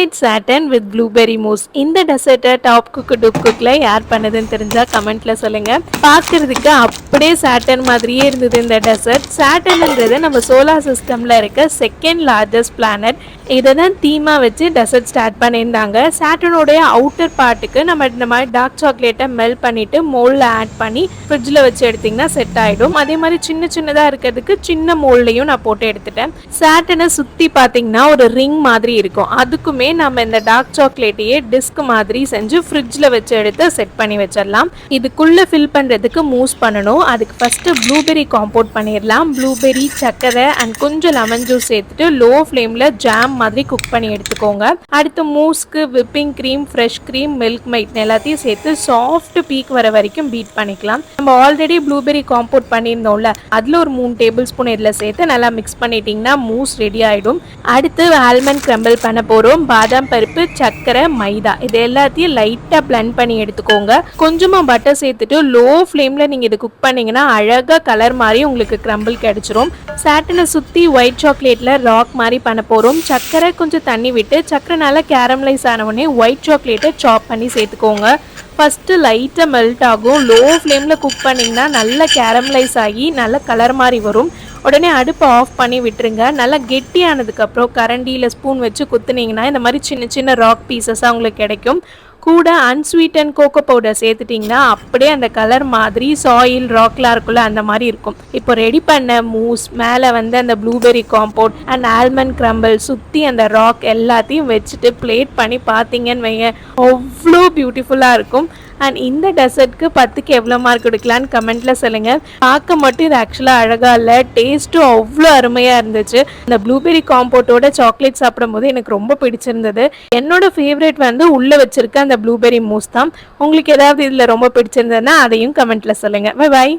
Chocolate satin with blueberry mousse. இந்த டெசர்ட்டை top குக்கு dupe குக்கில் யார் பண்ணதுன்னு தெரிஞ்சால் கமெண்ட்டில் சொல்லுங்கள். பார்க்குறதுக்கு அப்படியே சாட்டன் மாதிரியே இருந்தது இந்த டெசர்ட். சாட்டன்ன்றது நம்ம சோலார் சிஸ்டமில் இருக்க செகண்ட் லார்ஜஸ்ட் பிளானட். இதை தான் தீமாக வச்சு டெசர்ட் ஸ்டார்ட் பண்ணியிருந்தாங்க. சாட்டனோடைய அவுட்டர் பார்ட்டுக்கு நம்ம இந்த மாதிரி டார்க் சாக்லேட்டை மெல்ட் பண்ணிவிட்டு மோல்டில் ஆட் பண்ணி ஃப்ரிட்ஜில் வச்சு எடுத்திங்கன்னா செட் ஆகிடும். அதே மாதிரி சின்ன சின்னதாக இருக்கிறதுக்கு சின்ன மோல்டையும் நான் போட்டு எடுத்துட்டேன். சாட்டனை சுற்றி பார்த்தீங்கன்னா ஒரு ரிங் மாதிரி இருக்கும். அதுக்குமே நம்ம இந்த டார்க் சாக்லேட்டையே டிஸ்க் மாதிரி செஞ்சு ஃப்ரிட்ஜில் வச்சு எடுத்து செட் பண்ணி வச்சிடலாம். இதுக்குள்ளே ஃபில் பண்ணுறதுக்கு மூஸ் பண்ணணும். அதுக்கு ஃபஸ்ட்டு ப்ளூபெர்ரி காம்போட் பண்ணிடலாம். ப்ளூபெர்ரி, சர்க்கரை அண்ட் கொஞ்சம் லெமன் ஜூஸ் சேர்த்துட்டு லோ ஃப்ளேமில் ஜாம் மாதிரி குக் பண்ணி எடுத்துக்கோங்க. அடுத்து மூஸ்க்கு whipping cream, fresh cream, Milkmaid எல்லாத்தையும் சேர்த்து சாஃப்ட் பீக் வர வரைக்கும் பீட் பண்ணிக்கலாம். நம்ம ஆல்ரெடி ப்ளூபெர்ரி காம்போட் பண்ணியிருந்தோம்ல, அதில் ஒரு 3 டேபிள் ஸ்பூன் இதில் சேர்த்து நல்லா மிக்ஸ் பண்ணிட்டீங்கன்னா மூஸ் ரெடி ஆகிடும். அடுத்து ஆல்மண்ட் கிரம்பிள் பண்ண போகிறோம். பாதாம் பருப்பு, சர்க்கரை, மைதா இது எல்லாத்தையும் லைட்டாக பிளெண்ட் பண்ணி எடுத்துக்கோங்க. கொஞ்சமாக பட்டர் சேர்த்துட்டு லோ ஃப்ளேமில் நீங்கள் இது குக் பண்ணிங்கன்னா அழகாக கலர் மாதிரி உங்களுக்கு கிரம்பிள் கிடச்சிரும். சாட்டனை சுற்றி ஒயிட் சாக்லேட்டில் ராக் மாதிரி பண்ண போகிறோம். சர்க்கரை கொஞ்சம் தண்ணி விட்டு சர்க்கரை நல்லா கேரமலைஸ் ஆனவுடனே ஒயிட் சாக்லேட்டை சாப் பண்ணி சேர்த்துக்கோங்க. ஃபஸ்ட்டு லைட்டாக மெல்ட் ஆகும். லோ ஃப்ளேமில் குக் பண்ணிங்கன்னா நல்லா கேரமலைஸ் ஆகி நல்ல கலர் மாதிரி வரும். உடனே அடுப்பை ஆஃப் பண்ணி விட்டுருங்க. நல்லா கெட்டியானதுக்கப்புறம் கரண்டியில் ஸ்பூன் வச்சு குத்துனீங்கன்னா இந்த மாதிரி சின்ன சின்ன ராக் பீசஸாக உங்களுக்கு கிடைக்கும். கூட அன்ஸ்வீட்டன் கோகோ பவுடர் சேர்த்துட்டிங்கன்னா அப்படியே அந்த கலர் மாதிரி சாயில் ராக்லாம் இருக்குல்ல அந்த மாதிரி இருக்கும். இப்போ ரெடி பண்ண மூஸ் மேலே அந்த blueberry compote and almond crumble சுற்றி அந்த ராக் எல்லாத்தையும் வச்சுட்டு பிளேட் பண்ணி பார்த்தீங்கன்னு வைங்க, அவ்வளோ பியூட்டிஃபுல்லாக இருக்கும். அண்ட் இந்த டெசர்ட்க்கு 10க்கு எவ்வளோ மார்க் கொடுக்கலான்னு கமெண்ட்டில் சொல்லுங்கள். பார்க்க மட்டும் இது ஆக்சுவலாக அழகாக இல்லை, டேஸ்ட்டும் அவ்வளோ அருமையாக இருந்துச்சு. இந்த ப்ளூபெர்ரி காம்போட்டோட சாக்லேட் சாப்பிடும்போது எனக்கு ரொம்ப பிடிச்சிருந்தது. என்னோட ஃபேவரட் உள்ளே வச்சுருக்க அந்த ப்ளூபெர்ரி மூஸ் தான். உங்களுக்கு ஏதாவது இதில் ரொம்ப பிடிச்சிருந்ததுன்னா அதையும் கமெண்ட்டில் சொல்லுங்கள். Bye bye.